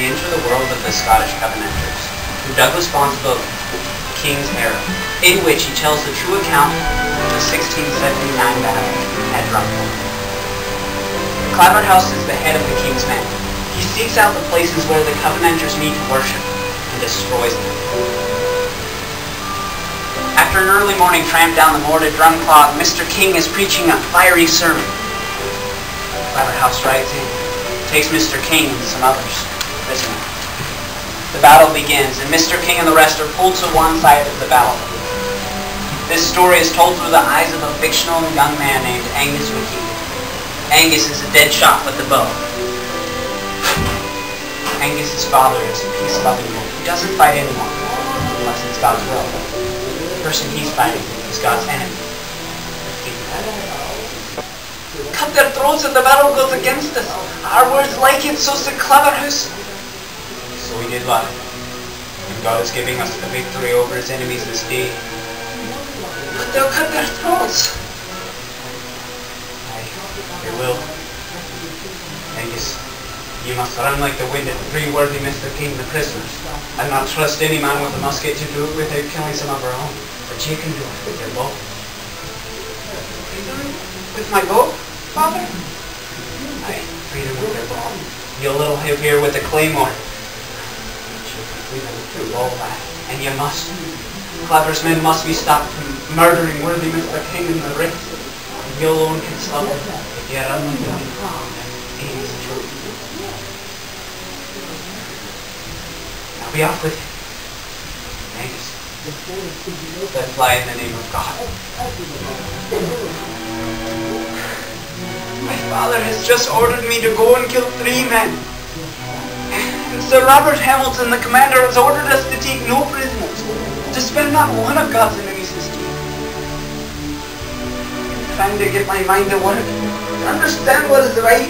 we enter the world of the Scottish Covenanters, through Douglas Bond's book, King's Era, in which he tells the true account of the 1679 battle at Drumthorpe. Claverhouse is the head of the King's men. He seeks out the places where the Covenanters need to worship and destroys them. After an early morning tramp down the moor to Drumclog, Mr. King is preaching a fiery sermon. Claverhouse rides in, takes Mr. King and some others prisoner. The battle begins, and Mr. King and the rest are pulled to one side of the battle. This story is told through the eyes of a fictional young man named Angus. Angus is a dead shot with the bow. Angus's father is a peace-loving man who doesn't fight anyone unless it's God's will. The person he's fighting is God's enemy. Cut their throats and the battle goes against us. Our words like it, so said Claverhouse. So we did what? And God is giving us the victory over his enemies this day. But they'll cut their throats. Aye, they will. Angus, you must run like the wind and free worthy Mr. King the prisoners, and not trust any man with a musket to do it without killing some of our own. But you can do it with your bow. With my bow, Father? Aye, freedom with your bow. You'll little help here with the claymore. And you must. Claver's men must be stopped from murdering worthy Mr. King in the rift. You alone can stop it if you run with them. He is true. I'll be off with you. Thanks. Let fly in the name of God. My father has just ordered me to go and kill 3 men. Sir Robert Hamilton, the commander, has ordered us to take no prisoners, to spare not one of God's enemies this day. I'm trying to get my mind to work, to understand what is right,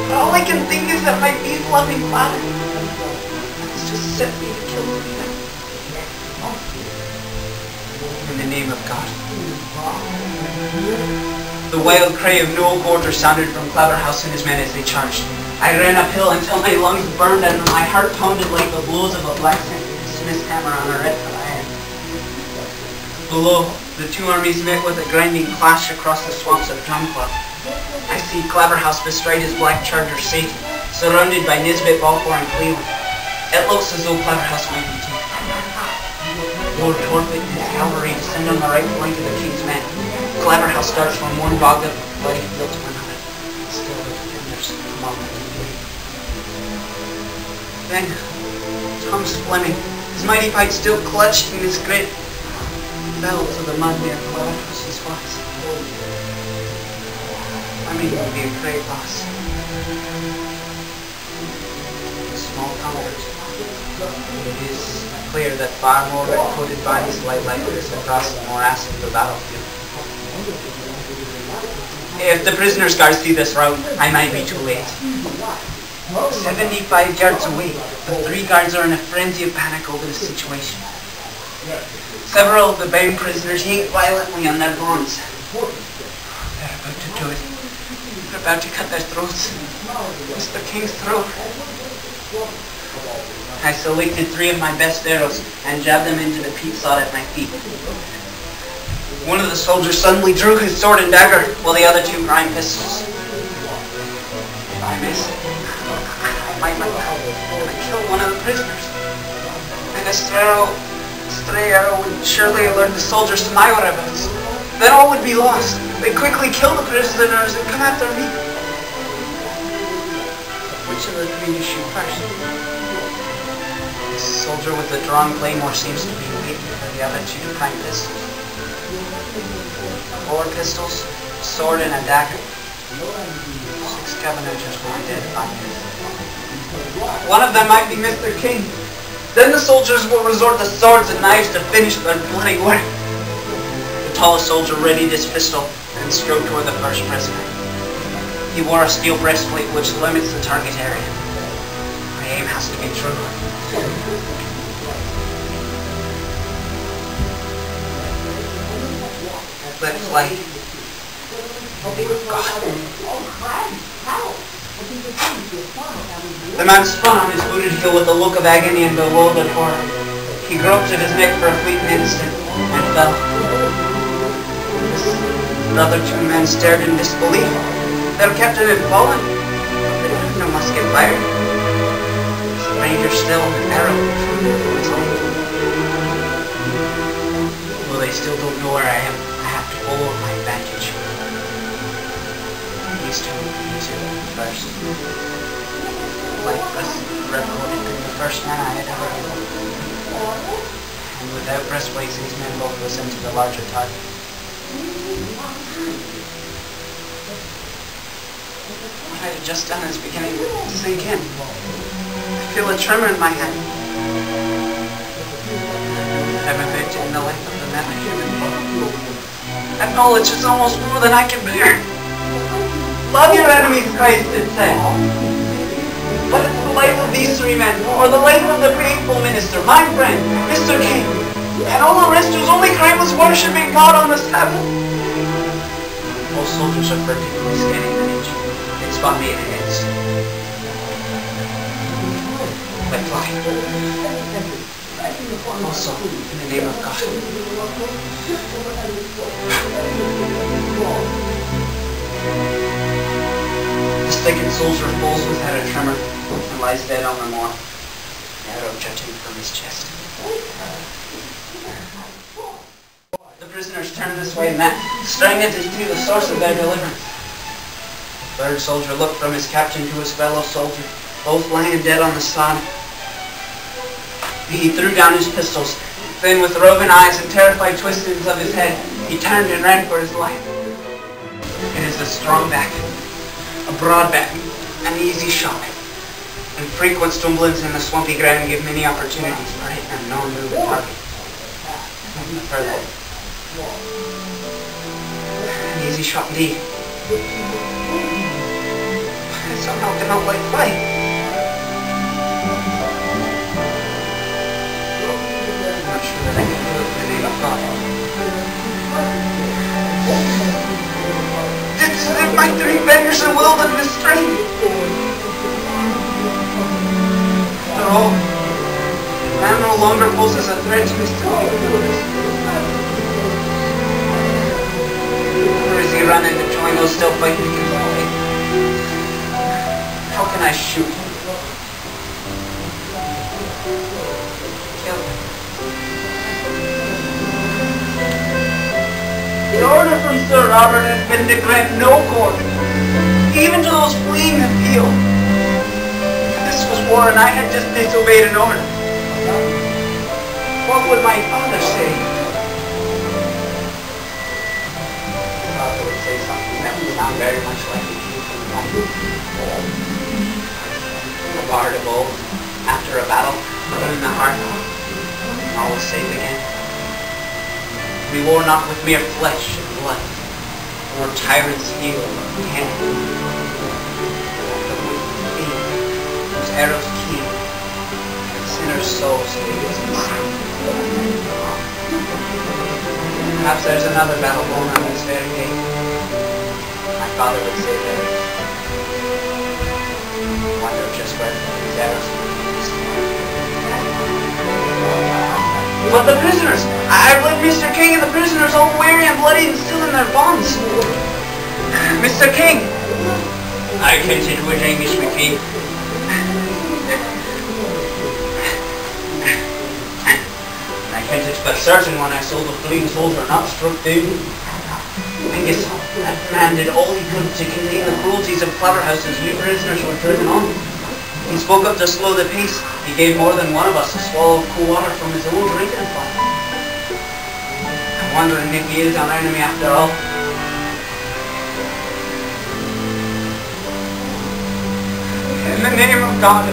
but all I can think is that my peace-loving father has just sent me to kill 3 men. In the name of God. The wild cry of no quarter sounded from Claverhouse and his men as they charged. I ran uphill until my lungs burned and my heart pounded like the blows of a blacksmith's hammer on a red hot iron. Below, the 2 armies met with a grinding clash across the swamps of Drumclog. I see Claverhouse bestride his black charger Satan, surrounded by Nisbet, Balfour, and Cleveland. It looks as though Claverhouse might be taken. Lord Torpet and his cavalry descend on the right flank of the King's men. Claverhouse starts from one bog of bloody field to another. Still the defenders come out. Then, Thomas Fleming, his mighty pike still clutched in his grip, fell to the mud near Claverhouse's flats. Fleming would be a great loss. The small comfort. It is clear that far more red-coated bodies lie lifeless across the morass of the battlefield. If the prisoners' guards see this rout, I might be too late. 75 yards away, the 3 guards are in a frenzy of panic over the situation. Several of the bound prisoners yank violently on their bonds. They're about to do it. They're about to cut their throats. Mr. King's throat. I selected 3 of my best arrows and jabbed them into the peat sod at my feet. One of the soldiers suddenly drew his sword and dagger, while the other 2 prime pistols. If I miss, I might kill one of the prisoners. And a stray arrow would surely alert the soldiers to my whereabouts. Then all would be lost. They'd quickly kill the prisoners and come after me. Which of the 3 to shoot first? The soldier with the drawn claymore seems to be waiting for the other 2 prime pistols. 4 pistols, a sword, and a dagger. 6 Covenanters will be dead if I miss. One of them might be Mr. King. Then the soldiers will resort to swords and knives to finish their bloody work. The tallest soldier readied his pistol and strode toward the first prisoner. He wore a steel breastplate which limits the target area. My aim has to be true. Let fly. God. The man spun on his booted heel with a look of agony and bewildered horror. He groped at his neck for a fleeting instant and fell. The other two men stared in disbelief. Their captain had fallen, but they had no musket fired. Stranger still, an arrow through his leg. Well, they still don't know where I am. I have to follow my advantage. These two first. Like reported to the first man I had ever killed. And without breastplates, these men both listened to the larger target. What I had just done is beginning to sink in. I feel a tremor in my hand. I'm a victim in the life of another human being. That knowledge is almost more than I can bear. Love your enemies, Christ, it said. But it's the life of these three men, or the life of the faithful minister, my friend, Mr. King, and all the rest whose only crime was worshipping God on the Sabbath. Most soldiers are particularly scanning the nature. They spot me in an instant. I fly. Also, in the name of God. The stricken soldier falls without a tremor and lies dead on the moor, the arrow jutting from his chest. The prisoners turn this way and that, staring at to the source of their deliverance. The third soldier looked from his captain to his fellow soldier, both lying dead on the sod. He threw down his pistols. Then, with roving eyes and terrified twistings of his head, he turned and ran for his life. It is a strong back, a broad back, an easy shot, and frequent stumblings in the swampy ground give many opportunities for hitting a non-moving target. Further, an easy shot indeed. I somehow cannot like fight. I'm not sure that I can do it in the name of God. It's as if my three fingers are willed and restrained. After all, man no longer poses a threat to Mr. King. Or is he running to join those still fighting against me? How can I shoot him? Kill him. The order from Sir Robert has been to grant no quarter, even to those fleeing the field. This was war and I had just disobeyed an order. What would my father say? My father would say something that would sound very much like it came from the Bible. A bard of old, after a battle, in the heart, all was safe again. We war not with mere flesh and blood, nor tyrants' heel or hand, but with feet, whose arrows keen, and sinners' souls figures and sin. Perhaps there's another battle going on this very day. My father would say that. I wonder just where these arrows are. But the prisoners! I've led Mr. King and the prisoners all weary and bloody and still in their bonds. Mr. King! I can't say to it, Angus, my king. I can't expect certain when I saw the fleeing soldier not struck down. Angus, that man did all he could to contain the cruelties of Claverhouse as we prisoners were driven on. He spoke up to slow the pace. He gave more than one of us a swallow of cool water from his own drinking pot. I'm wondering if he is our enemy after all. In the name of God,